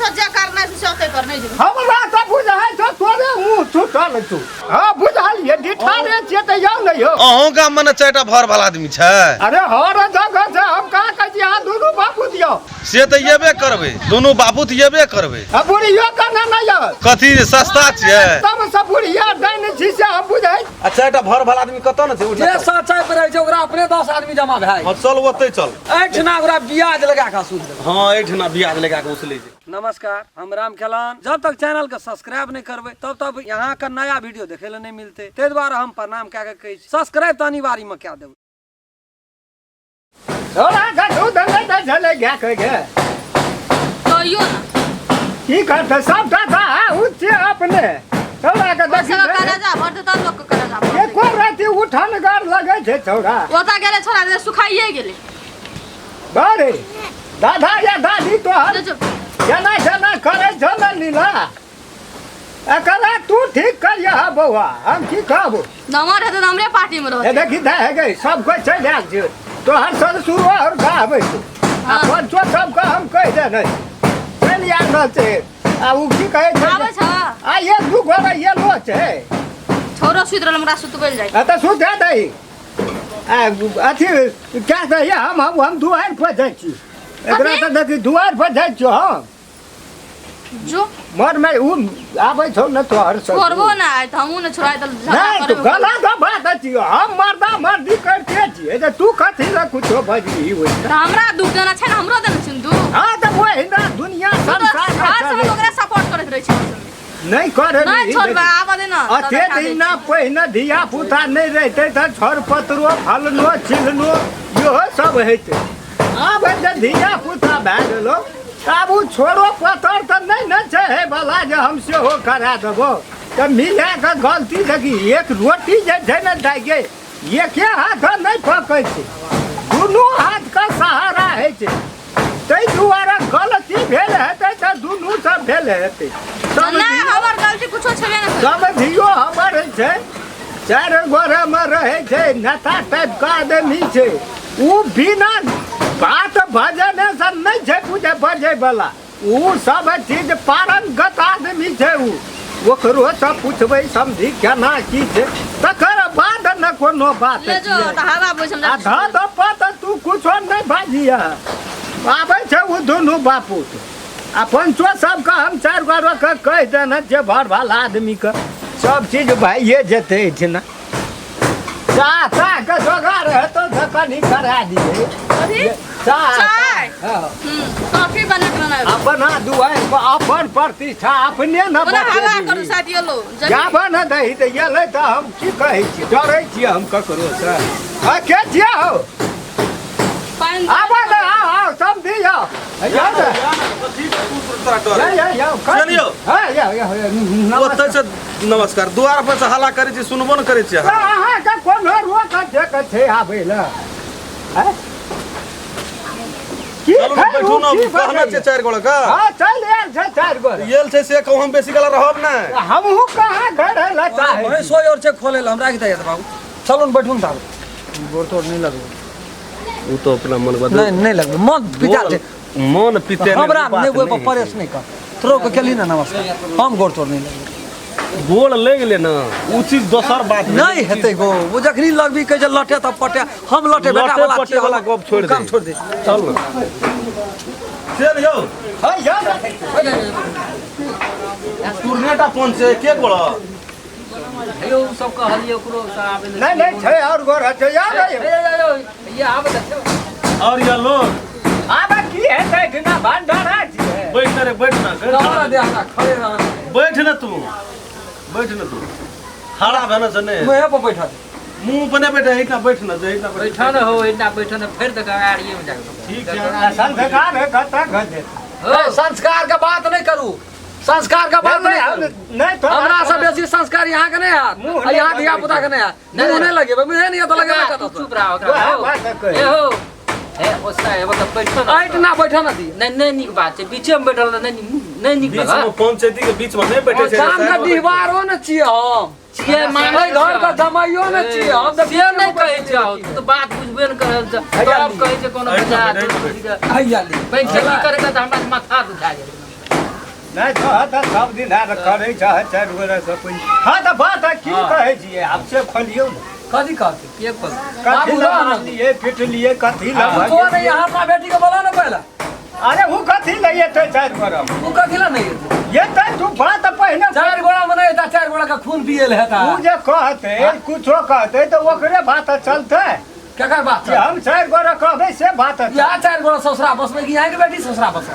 सोचा करना से सोते करने जे हमरा त बुझाइ छ तोरे मुंह छुटल छु हां बुझालिए डिठारे छिए त यौ नै हो अहों का मन चारटा भर वाला आदमी छै अरे हर जगह से हम का कह छी आ दुनु बापू दियो से त येबे करबे दोनों बापू त येबे करबे आ बुढ़ियो करना नै यो कथी सस्ता छिए तब सब बुढ़िया दैन छी से हम बुझाइ अच्छा एकटा भर वाला आदमी कत न छै जे सचाई पर रहै छै ओकरा अपने 10 आदमी जमा भए हां चल ओतै चल एठना ओकरा ब्याज लगा के सूद देबै हां एठना ब्याज लगा के उसले छै नमस्कार हम राम खेलान जब तक चैनल के सब्सक्राइब नहीं करबे तब तक यहाँ का नया वीडियो देखे ले नहीं मिलते ते द्वारा हम प्रणाम कह के कही सब्सक्राइब तो अनिवार्य में क्या देबै थोड़ा गठू धले त झले गया कह गे तो यो ना की करते सब था उच्च अपने थोड़ा के देखि सब करे जा भर त लोग करे जा ये को राती उठन गार लगे छे छोड़ा ओता गेले छोरा दे सुखाइए गेले बारे दादा या दादी तो हर जना करे चल नीला एकरा तू ठीक कर या बउआ हम की कहबो नंबर है तो हमरे पार्टी में ए रहते देखी दा है गई सब कोई चल आ जे तो हर सर शुरू और गावे आ पंचो सब का हम कह दे नहीं चल या न से आ उ की कहे छे आवे छ आ ये दू गोरा ये लो छे छोरो सुतरल हमरा सुतबेल जाय आ त सु दे दई आ अथी क्या कहिए हम दुआर पर जाइ छी एकरा त देखी दुआर पर जाइ छी हम जो मर में उ आबै छौ न तो हर सब छोड़बो ना आय त हमहु न छोड़ाय त नहीं तो गला का बात अछि हम मर्दा मर्दी करते छी जे तू कथि ल कुछो बजली होय हमरा दुख देना छै न हमरो देना छै दू हां त वो हिंदा दुनिया संसार हर सब ओकरा सपोर्ट करत रहै छै नहीं करे नहीं छोड़बा आबा दे न अते दिना पहिने धिया पुता नहीं रहते त छोर पतरो फलनो छिलनो यो सब हेते आब जे धिया पुता भए गेलो अब उ छोरो पतर त नहीं न छै भला जे हम से हो करा देबो त मिला के गलती देखी एक रोटी जे छै न दागे एके हाथ नहीं पकै छै दुनू हाथ का सहारा है छै तै दुआरे गलती भेल हेतै त दुनू सब भेल हेतै नहीं हमर गलती कुछो छबे न सब धियो हमर छै चार गोरे में रहे छै नेता टाइप का आदमी छै उ बिना बात भजने से नहीं छै पूछे बजे वाला उ सब चीज पारंगत आदमी छै उ ओकरो सब पूछबै समझी केना की छै तकर बाद न कोनो बात ले जो त हवा बुझम आधा द पत तू कुछो नहीं बाजिया आबै छै उ दुनू बापू आ पंचो सब का हम चार गोरे के कह देना जे भर वाला आदमी के सब चीज भाइये जेते छै ना चा के जोगाड़ है तो धकनी करा दिए कथी चाय हां कॉफी बना के ना अपना दुआर पर अपन प्रतिष्ठा अपने न ओना हवा बचे करू साथ ये लो जाबे न दही त येले त हम की कहै छी डरै छी हम ककरो से आ के छिया हो पानी आबा न आओ सब दियो या चलियो हां ओतै से नमस्कार द्वार पर से हल्ला करे छी सुनबो न करे छी अहाँ का कोनो रोक जे छै आबैला हैं की चलू बैठू न कहना छै चार गोड़ का हां चल यार छै चार गोड़ येल छै से कहू हम बेसी गला रहब न हमहू कहाँ घर ला चाहे भाई सोई और चेक खोले हम राख दे बाबू चलो न बैठू न ताब गोर तोड़ नहीं लगबो उ तो अपना मन बदल नहीं लगबो मन पिता छै मन पिते हमरा नहीं वो पर परेश नहीं कर थरो के केली ना नमस्कार हम गोर तोड़ नहीं लगबो गोल ले गेले न उ चीज दोसर बात नहीं हेते गो वो जखनी लगबी कह जे लटे त पटे हम लटे बेटा वाला पटे वाला गप छोड़ दे काम छोड़ दे चल न चल यो हां या टूर्नेटा पहुंच से के गोड़ हेलो सब कहलिए ओकरो साहब नहीं छै और गोर छै यार ये आब देखो और ये लोग आबा की हेतै कि ना भंडारा छै बैठ रे बैठ ना हमरा दे हमरा खड़े रह बैठ न तू खड़ा भन से ने मैं पे बैठा मुंह पने बैठे इतना बैठ न जे इतना बैठा न हो इतना बैठा न फिर तक आड़िए में जाके ठीक है संस्कार है कता गजे संस्कार का बात नहीं करू संस्कार का बात नहीं करू नहीं तो हमरा से बेसी संस्कार यहाँ के नहीं हाथ यहाँ धिया पुता के नहीं हाथ नहीं लगे मुझे नहीं तो लगे बेटा चुप रहा ओकरा ए हो ए ओसा है मतलब बैठो न आइट ना बैठा ना दी नहीं निक बात है बीच में बैठल नहीं निक बीच लगा में पंचायती के बीच में नहीं बैठे छे काम का दीवारो न छिए हम छिए माने घर का जमाइयो न छिए हम तो से नहीं कहे जाओ तो बात बुझबे न करल छ तब कहे छै कोनो बजा हैया ली बैंक खेती करे त हमरा माथा उठा गेल नहीं तो सब दिन करे चार गोरा सब कोई हाँ तो बात है की कहे जी आपसे खोलियो कथी कहते के बोल कथी लिए पिट लिए कथी तो नहीं यहाँ अपना बेटी को बोला ना पहला अरे वो कथी लिए तो चार गोरा तू कथी ला नहीं ये तो तू बात पहले 4 गोड़ा में नहीं था 4 गोड़ा का खून पिए ले था तू जे कहते कुछो कहते तो ओकरे बात चलते क्या कर बात कि हम 4 गोरा कहबे से बात यहाँ 4 गोड़ा ससुरा बस में यहाँ की बेटी ससुरा बस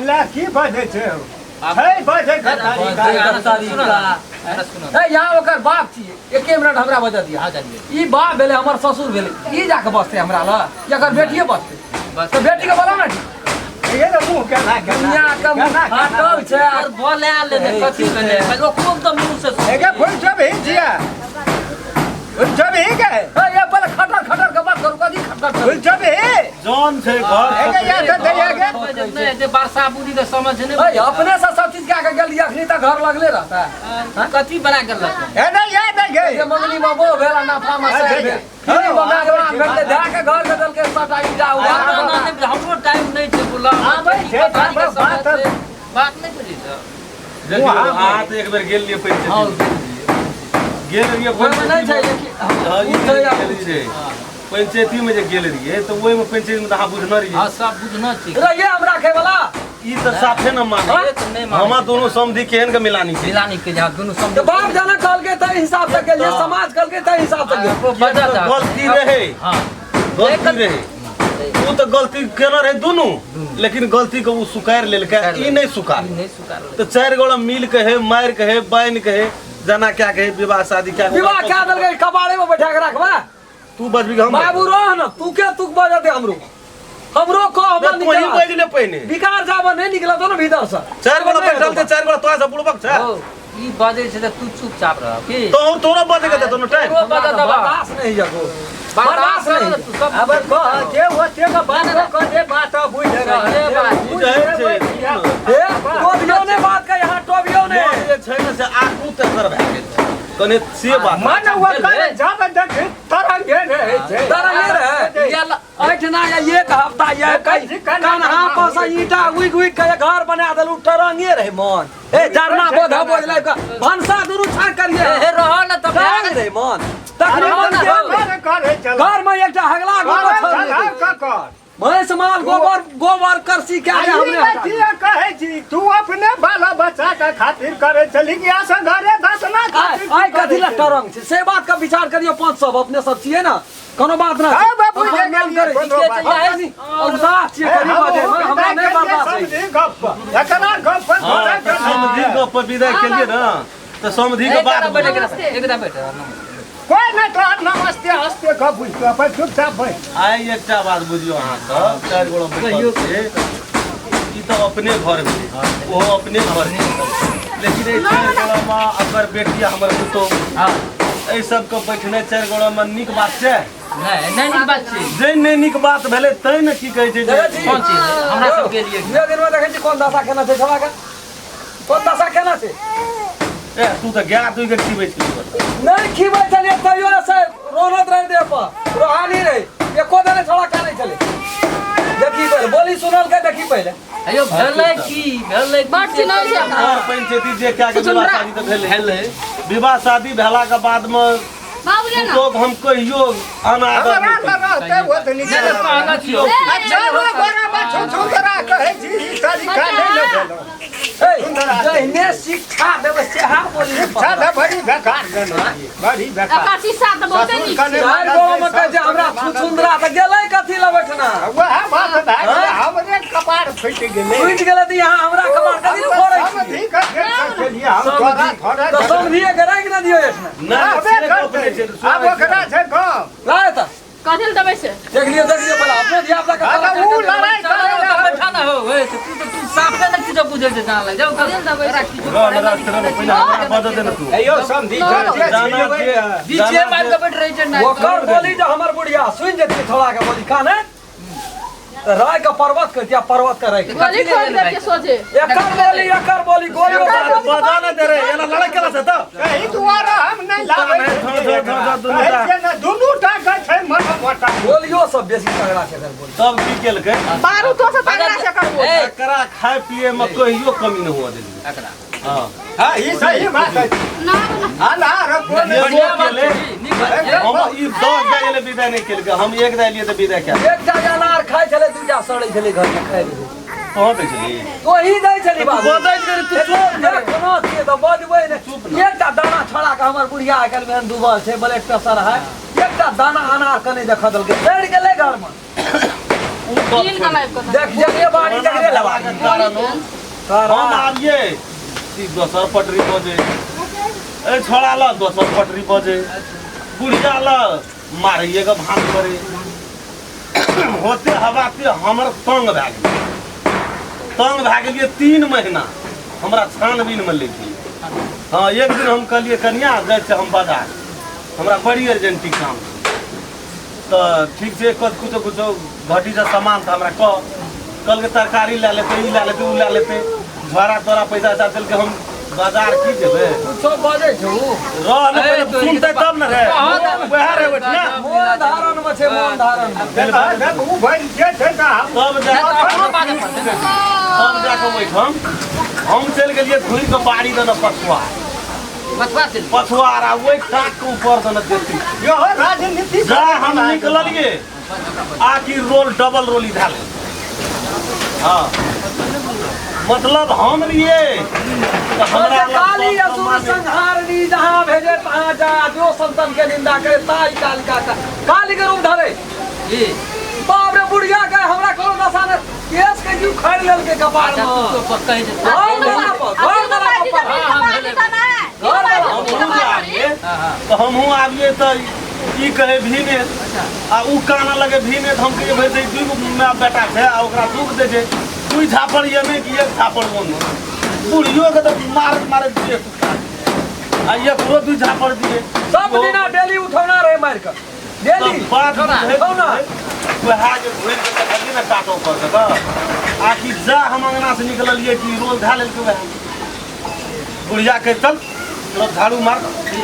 ला की बजे छे है बजे यहाँ ओकर बाप छिए 1 मिनट हमरा बजा दिया ई बाप भेले हमर ससुर भेले ई जाके बसते हमरा ला एकर बेटिए बसते तो बेटी के बोला ना ये तो मुंह क्या ना दुनिया का फाटल छे और बोले आले ने कथी करे ओ खूब तो मुंह से एके फोन सब ही जिया उन सब ही के ये पहले खटर खटर के बात करू कदी खटर उन सब ही जौन छै घर एके या तो दे के नहीं जे वर्षा बुद्धि के समझ नहीं ए अपने से सब चीज क्या के गेल अखनी तक घर लगले रहता है कथी बना कर लगे ए नहीं याद है ये के मंगली में वो भेला ना फामा से भेल फिर बना के वहां भेटले जाके घर के दल के सटाई जाओ हमरो टाइम नहीं छे बोला आबै छे बात नहीं करी देखियो अहाँ तो एक बेर गेल लिए पैसे गेल रहिए कोई नहीं चाहिए कि पंचायती में जे गेल रहिए तो ओहि में पंचायत में अहाँ बुझना रहिए हां सब बुझना छी ये हमरा के वाला ई तो साफे न माने हमा दोनों समधि केहन के मिलानी छै मिलानी के जहां दोनों तो समझ बाप जाना कल के त हिसाब से के लिए समाज कल के त हिसाब से के बजा जा गलती रहे हां गलती रहे वो तो गलती केना रहे दोनों लेकिन गलती को वो सुकार लेलकै ई नहीं सुकार नहीं सुकार तो 4 गोड़ा मिल के है मार के है बाइन के है जना क्या कहे विवाह शादी क्या विवाह क्या दल गई कबाड़े में बैठा के रखबा तू बजबी हम बाबू रह न तू के तू बजा दे हमरो को हम तू ही निकल बज ले पहिने बिकार जाबा नहीं निकला तो ना भीतर से 4 गोड़ा बैठल थे 4 गोड़ा तोरा से बुड़बक छ ओ ई बाजे छे त तू चुपचाप रह की तो तोरा बजे के दोनों टाइम वो बजा दबा बर्दाश्त नहीं जगो बर्दाश्त नहीं तू सब अब कह के होते का बात को दे बात बुझ ये बात टोबियो ने बात का यहाँ टोबियो ने जे छै न से आकू त कर भए गेल कने से बात मन वो कर जब देख तरंगे रहे छे तरंगे रहे ये ऐठना या एक हफ्ता ये कई कान्हा पास ईटा उइग उइग के घर बना देलु तरंगे रहे मन ए जरना बोधा बोझले का भनसा दुरु छा करिए ए रह न त तरंग रहे मन तकरीबन करे चल घर में एकटा हगला गोबर का कर भैंस माल गोबर करसी क्या है हमने कहे छी तू अपने बाला बच्चा का खातिर करे चली गया से घरे दसना खातिर आई कथी ला तरंग छे से बात का विचार करियो 500 अपने सब छिए ना कोनो बात ना हां बाबू जे गेल के चाहिए और बात छिए करी बात हमरा नहीं बर्दाश्त है गप एकरा गप पर समधि गप विदा के लिए ना तो समधि के बात एकदम बैठ कोई नहीं तो नमस्ते हस्ते का बुझ तो अपन चुपचाप बैठ आई एकटा बात बुझियो अहाँ सब 4 गोड़ा बैठल छै ई तो अपने घर में वो अपने घर में लेकिन ए 4 गोड़ा में अगर बेटिया हमर पुतो हां ए सब के बैठने 4 गोड़ा में निक बात छै नहीं नहीं निक बात छी जे नहीं निक बात भेले तै न की कहै छै कौन चीज हमरा सब के लिए ये दिन में देखे छी कोन दशा केना छै छवा के कोन दशा केना छै ए तू तो गया तू के खीबै छी नहीं खीबै चले तइयो से रोनत रह दे पर रोहानी रहे एको दिन छोड़ा का नहीं चले देखी पहले बोली सुनल के देखी पहले अयो भेलै की भेलै बात छी नहीं छै और पंचायती जे क्या के विवाह शादी तो भेलै विवाह शादी भेला के बाद में बाबू ले ना लोग हम कहियो अनादर हमरा नहीं रहते वो तो निकल कहना छियो अच्छा वो बड़ा बच्चों छोकरा कहे छी ई तरीका नहीं भेलो जहने शिक्षा देवे से हा बोली सादा बड़ी बेकार गना बड़ी बेकार अकाशी साथ बोलते नहीं चार गो में कह जे हमरा सुंदरा त गेलै कथी ल बैठना वह बात है हमरे कपार फट गेले उठ गेलै त यहाँ हमरा कबाड़ कथी ल फोड़ै हम छी ठीक के लिए हम तोरा थोड़ा तो समझिए के राख न दियो एठना ना अबे करते अब ओकरा छै कम लाए त कथि ल दबै से देख लियो पहले अपने धिया पुता का अरे वो लड़ाई करे बैठा ना हो ए तू साफ न किछो बुझे से जान लग जाओ कथि ल दबै से पहले हमरा बदल दे ना तू अयो समझी जाना के बीचे मार के बैठ रही छै ना ओकर बोली जो हमर बुढ़िया सुन जेती थोड़ा के बोली काने राय का पर्वत कर दिया पर्वत का राय गोली खोल दे के सोचे एकर बोली गोली बजाना दे रे एला लड़ाई केला से त कहीं दुआरा हम नहीं लावे धर ऐसे ना दुनू टा का छै मन मोटा बोल बोलियो सब बेसी तगड़ा से कर बोल सब की केलकै बारू तो से तगड़ा से करबो एकरा खाए पिए में कहियो कमी न हुआ देली एकरा हां हां ई सही बात है ना हां ना रखो ये वो केले हम ई 10 दाइले विदा नहीं केलकै हम एक दाइले त विदा क्या एक जा अनार खाइ छले दूटा सड़ै छले घर में खाइ रे कहां दे छली तो ही दै छली बाबू बदल कर तू चुप देख कोना के त बजबै ने एकटा दाना छोड़ा के हमर बुढ़िया आइकाल में डूबल छै ब्लड प्रेशर है एकटा दाना अनार कने देख दलके सड़ गेलै घर में तीन का लाइफ को देख जगे बाड़ी जगरे लगा हम आबिए ती दोसर पटरी बजे ए छोड़ा ल दोसर पटरी बजे बुढ़िया ल मारिए के भाग करे होते हवा पे हमर तंग भए गेलिए 3 महीना हमरा छानबीन में लेके हाँ एक दिन हम कहलिए कन्या जाए छै हम बाजार हमरा बड़ी अर्जेंटी काम तो ठीक छै कुछ घटी से सामान था हमरा कल के तरकारी ले लेते ई ले लेते उ ले लेते झोरा तोरा पैसा चल के हम बाजार की जेबे कुछो बजे छु रह न पहले सुनते तब न रे वह रे बैठना मोन धारण में छे मोन धारण देख ऊ भाई जे छै का तब जाके बैठम हम चल गेलिए घुर के बाड़ी दन पछुआर आ ओइ टाक के ऊपर दन देती यो राजनीति जा हम निकललिए आखिर रोल डबल रोल इधर हाँ मतलब हम लिए तो हमरा काली असुर संहारनी जहाँ भेजे तहाँ जा जो संतन के निंदा करे ताई कालिका का काली के रूप धरे बाप रे बुढ़िया के हमरा कोनो नशा ने केस के जीव खड़ लेल के कपार में तो हमहू आबिए तो ई कहे भीने आ उ काना लगे भीने हम कहे भाई दे दुगो बेटा छै आ ओकरा दुख दे छै दुई झापड़ ये नहीं कि एक झापड़ बोन बुढ़ियो के तो मार दिए आ ये पूरा दुई झापड़ दिए सब दिना डेली उठौना रहे मार के डेली बात उठौना वह जे घुर के कभी ना काटो कर के आखिर जा हम अंगना से निकललिए कि रोल धा लेल के वह बुढ़िया के चल झाड़ू मार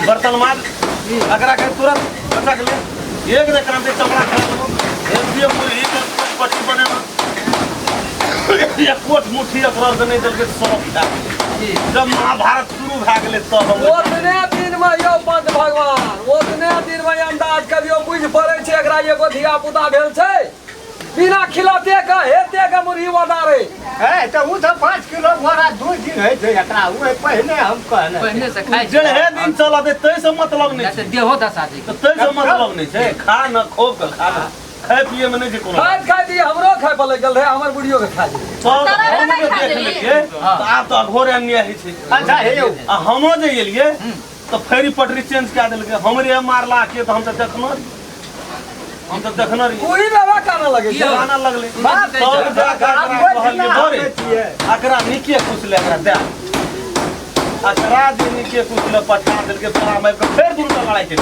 बर्तन मार अकरा के तुरंत पटक ले एक दे काम से चमड़ा खा एक दिए मुरी के पट्टी बने एक कोट मुट्ठी अखरर नहीं दल के सब जब महाभारत शुरू भए गेलै तब हम ओतने दिन में यो पंत भगवान ओतने दिन में अंदाज करियो बुझ पड़े छै एकरा एगो धिया पुता भेल छै बिना खिलाते का हेते का मुरही वदारे है तो ऊ तो 5 किलो बोरा 2 दिन है छै एकरा ऊ पहले हम कहले पहले से खाइ जे हे दिन चला दे तै से मतलब नहीं छै देहो दशा छै तो तै से मतलब नहीं छै खा न खूब के खा खाए पिए में नहीं छै कोनो खाइ दी हमरो खाइ पले गेल रहे हमर बुढ़ियो के खा दी सब हम जे देख लेलिए तो आब तो घोर अन्याय है छै अच्छा हे यौ आ हमो जे एलिए तो फेरी पटरी चेंज कए देलकै हमरे मारला के तो हम तो देखना रही कोई बाबा काना लगे गाना लगले बात सब जाके कहलिए भरे छियै एकरा नीके कुछ ले एकरा दे अकरा जे नीके कुछ ले पटा देलके परा मार के फेर दुनू लड़ाई के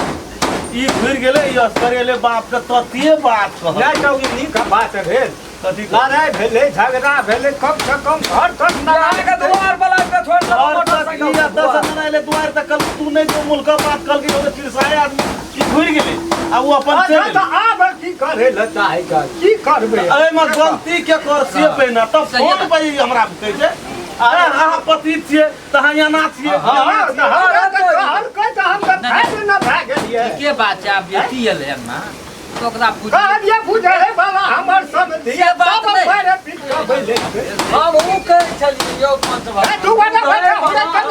ई घुर गेले ई असकरेले बाप के ततिए बात कह नहीं तो ई नीक बात भेल कथी लड़ाई भेले झगड़ा भेले कम से कम घर तक लड़ाई के द्वार बला के छोड़ दो और मोटरसाइकिल तकिया 10 दिन आइले द्वार तक कल तू नहीं तो मुल्क बात कल के ओरे तिरसाए आदमी ई घुर गेले आ वो अपन अच्छा चल तो आब की करे ल चाहे की करबे अरे मत गलती के कर से पहिना तब फोन पे हमरा कहै छै अरे अहाँ पति छियै तहाँ यहाँ छियै हां तो हर कोई तो हम तो फाइल न भए गेलिए के बात छै आब बेटी एले अंगना तो ओकरा पूछ कहलिए बुझे हे बाबा हमर सब दिए बात बाबा नहीं। पैर पीट के बैले हम ऊ कह छली यो पंत ए तू बना बैठे हमरा कर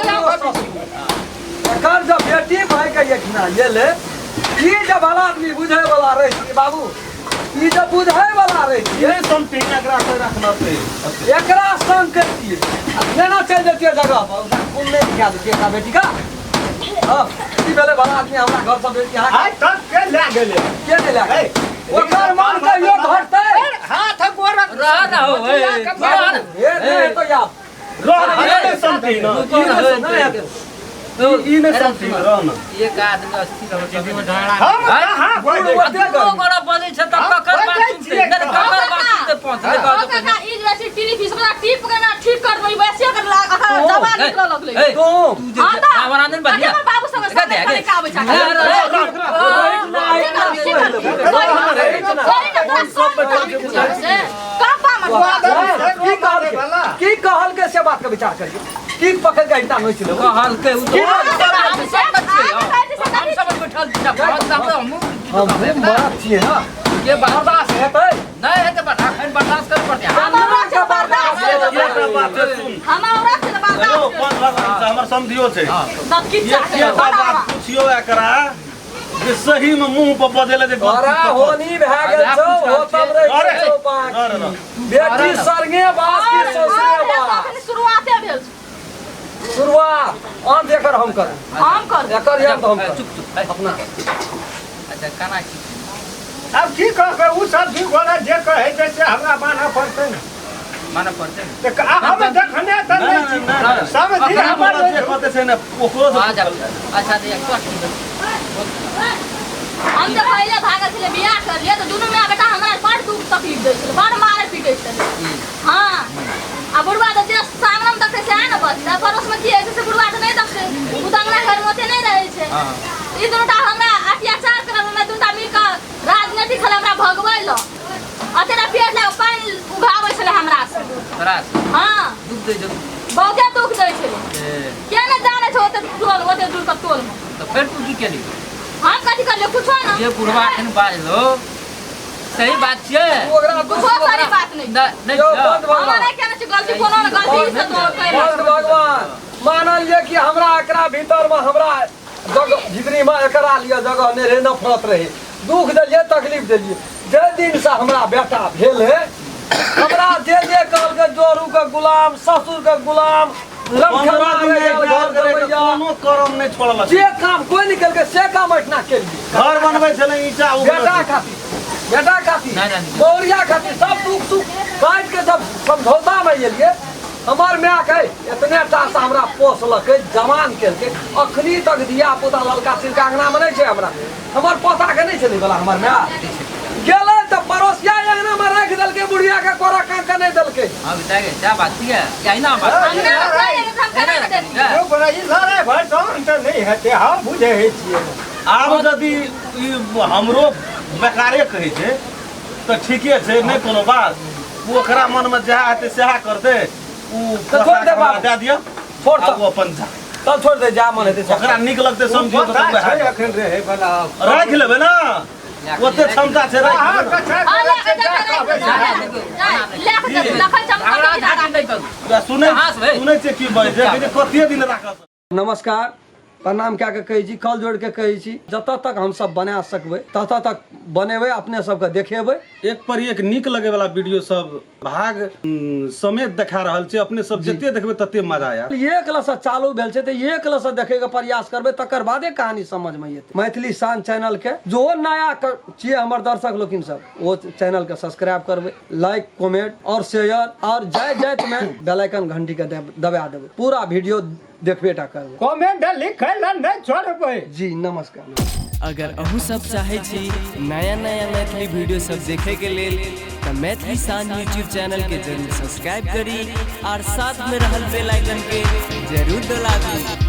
एकर जब बेटी भाई के एकना एले ई जब भला आदमी बुझे वाला रहे छी बाबू ई जब बुझे वाला रहे छी ये समथिंग एकरा से रखना पे एकरा संग करतिए लेना चल जतिए जगह पर कुल नहीं क्या देतिए का बेटी का हां ई बेले भला आदमी हमरा घर से बेटी यहां आज तक के ले गेले के ले ले ओकर मान के यो घटते हाथ गोर रह ना हो ए तो यार रह समथिंग ना ई ने समथिंग रह ना एक आदमी अस्थिर हो छै में ढाड़ा हम कहां बोले दो गोड़ा बजे छै त ककर बात सुनते नहीं ककर बात सुनते पहुंच ले ओ काका ई जैसे टीवी फिस वाला टिप के ना ठीक कर दो वैसे कर जवान निकल लगले तो तू जे आवारान बढ़िया बाबू समझ का आवे छै ना सॉरी ना बात सब बता से का पाम की कहल के से बात के विचार करिए की पकड़ के इतना नहीं चलो कहल के उ हम सब बैठल हम मरत छिए ना ये बर्दाश्त हेतै नहीं है तो बर्दाश्त कर पड़ते हमरा के बर्दाश्त हमरा से हेलो बर्दाश्त हमर समझियो छै सब की ये चाहे बात पूछियो एकरा जे सही में मुंह पर बजेले जे अरे होनी भए गेल छौ हो तब रे छौ पाक बेटी सरगे बास की ससुरे बास शुरुआते भेल शुरुआत आन देकर हम कर एकर यार तो हम कर चुप चुप अपना अच्छा काना की अब की कह उ सब भी गोला जे कहे छै से हमरा मानऽ पड़तै न माने पड़ते त हम देखने त नहीं सब दी हमर जे कहते छै ने ओकरो आ जा अच्छा दे एक हम तो पहले भागल छले बियाह कर लिए तो दोनों में बेटा हमरा बड़ दुख तकलीफ दै छले बड़ मारे पीटे छले हां आ बुढ़वा तो जे सामने में देखते छै ना बस पड़ोस में की है से बुढ़वा तो नहीं देखते उ दंगला घर में ओते नहीं रहे छै ई दोनोटा हमरा अत्याचार करल में दुटा मिल के राजनीति खेल हमरा भगबै ल अतेरा पेट ले पानी उगाबै छले हमरा से तरास हां दुख दे जो बहुते दुख दै छले के ने जाने छै ओते दूर का टोल में तो फिर तू की केली हम कथी कर ले कुछो ना ये बुढ़वा एखन बाज लो सही बात छै ओकरा कुछो सारी बात नहीं नहीं यो बंद हमरा भगवान नहीं कहना छै गलती कोनो ना गलती से तो कह बंद भगवान मानल जे कि हमरा एकरा भीतर में हमरा जगह जितनी में एकरा लिए जगह नहीं रहे नफरत रहे दुख देलिए तकलीफ देलिए जे दिन से हमरा बेटा भेल है हमरा जे कहल के जोरू के गुलाम ससुर के गुलाम लमखरा कोनो करम नहीं छोड़ल जे काम कोई निकल के से काम इतना के लिए घर बनबै छले ईटा बेटा खातिर नहीं। मौरिया खातिर सब दुख सुख काट के सब समझौता में एलिए हमार माय के इतने टा से हमरा पोसलक जवान केलके अखनी तक दिया पुता ललका सिरका अंगना में नहीं छै हमरा हमर पोता के नहीं चले वाला हमर माय गेले त पड़ोसिया अंगना में रख देलके बुढ़िया के कोरा कान नहीं देलके हां बताएंगे क्या बात है यही ना बात हमने कहे हम करे देलिए जो बड़ा ई सारे भरसन त नहीं हते हम बुझे है छिए आब यदि ई हमरो बेकारे कहै छै त ठीके छै नहीं कोनो बात वो ओकरा मन में जहा हेतै सेहा करतै उ तो छोड़ दे बाप। दे दियो छोड़ आ वो अपन जा तब छोड़ दे जा मन हेतै ओकरा नीक लगतै समझियो त छै वह अखन रहे वाला राख लेबै ना ओते क्षमता छै राख हां लेबै कछा अरे लेके लखन चमका सुनै छै की बजै छै कि कते दिन राखत नमस्कार प्रणाम क्या के कही छी कल जोड़ के कही छी जत तक हम सब बना सकबै तत तक बनेबै अपने सबके देखेबै एक पर एक नीक लगे वाला वीडियो सब भाग समेत देखा रहल छै अपने सब जते देखबै तते मजा आया एक लसँ चालू भेल छै तऽ एक लसँ देखे के प्रयास करबै तकर बादे कहानी समझ में एतै मैथिली शान चैनल के जो नया छियै हमर दर्शक लोकिन सब वो चैनल के सब्सक्राइब करबै लाइक कमेंट और शेयर और जय जय में बेल आइकन घंटी के दबा देबै पूरा वीडियो देखबेटा करबै कमेंट लिखै ल नहीं छोड़बै जी नमस्कार अगर अहू सब चाहे छी नया नया मैथिली वीडियो सब देखे के लेल तो मैथिली शान यूट्यूब चैनल के जरूर सब्सक्राइब करी और साथ में रहल बेल आइकन के जरूर दबाबी।